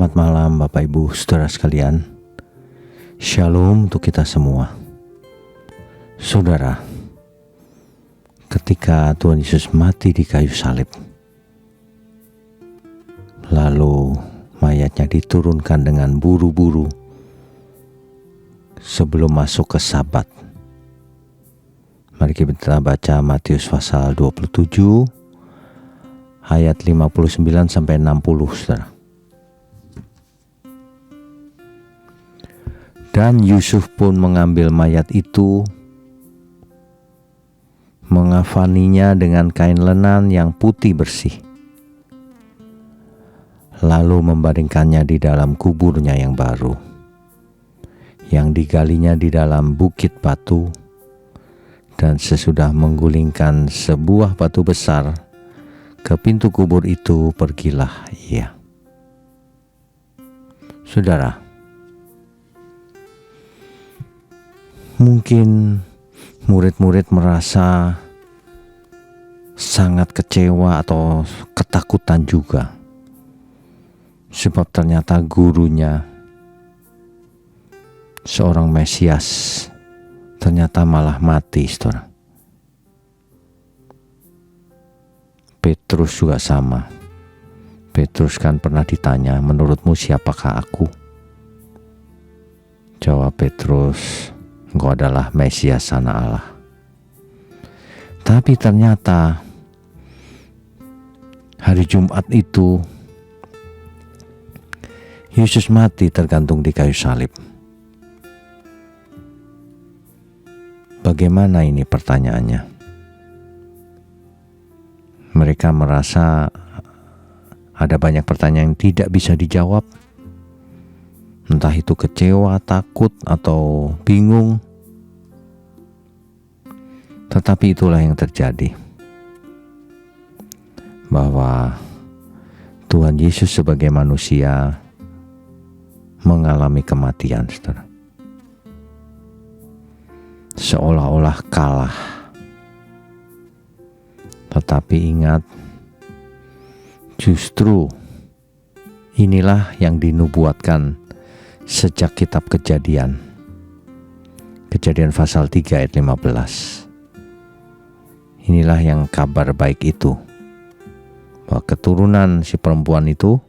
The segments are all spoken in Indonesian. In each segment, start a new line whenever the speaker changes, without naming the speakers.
Selamat malam Bapak Ibu Saudara sekalian. Shalom untuk kita semua. Saudara, ketika Tuhan Yesus mati di kayu salib, lalu mayatnya diturunkan dengan buru-buru sebelum masuk ke Sabat. Mari kita baca Matius pasal 27 ayat 59 sampai 60, Saudara. Dan Yusuf pun mengambil mayat itu, mengafaninya dengan kain lenan yang putih bersih, lalu membaringkannya di dalam kuburnya yang baru, yang digalinya di dalam bukit batu. Dan sesudah menggulingkan sebuah batu besar ke pintu kubur itu, pergilah ia. Saudara, mungkin murid-murid merasa sangat kecewa atau ketakutan juga, sebab ternyata gurunya, seorang Mesias, ternyata malah mati, saudara. Petrus juga sama. Petrus kan pernah ditanya, menurutmu siapakah aku? Jawab Petrus, engkau adalah Mesias Anak Allah. Tapi ternyata hari Jumat itu Yesus mati tergantung di kayu salib. Bagaimana ini pertanyaannya? Mereka merasa ada banyak pertanyaan yang tidak bisa dijawab. Entah itu kecewa, takut, atau bingung. Tetapi itulah yang terjadi. Bahwa Tuhan Yesus sebagai manusia mengalami kematian, saudara. Seolah-olah kalah. Tetapi ingat, justru inilah yang dinubuatkan sejak kitab Kejadian pasal 3 ayat 15. Inilah yang kabar baik itu, bahwa keturunan si perempuan itu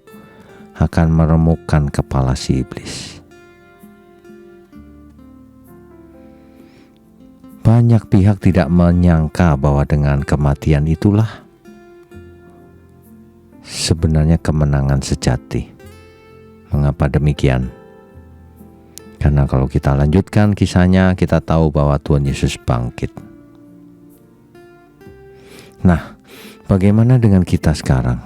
akan meremukkan kepala si iblis. Banyak pihak tidak menyangka bahwa dengan kematian itulah sebenarnya kemenangan sejati. Mengapa demikian? Karena kalau kita lanjutkan kisahnya, kita tahu bahwa Tuhan Yesus bangkit. Nah, bagaimana dengan kita sekarang?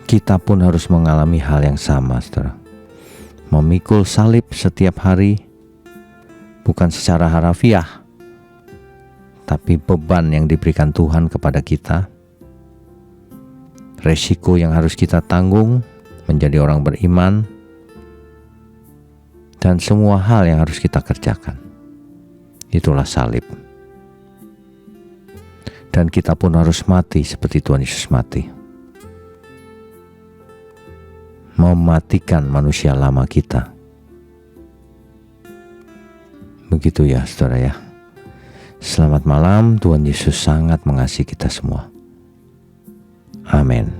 Kita pun harus mengalami hal yang sama, saudara. Memikul salib setiap hari, bukan secara harafiah, tapi beban yang diberikan Tuhan kepada kita, resiko yang harus kita tanggung menjadi orang beriman, dan semua hal yang harus kita kerjakan. Itulah salib. Dan kita pun harus mati seperti Tuhan Yesus mati. Mematikan manusia lama kita. Begitu ya, saudara ya. Selamat malam, Tuhan Yesus sangat mengasihi kita semua. Amin.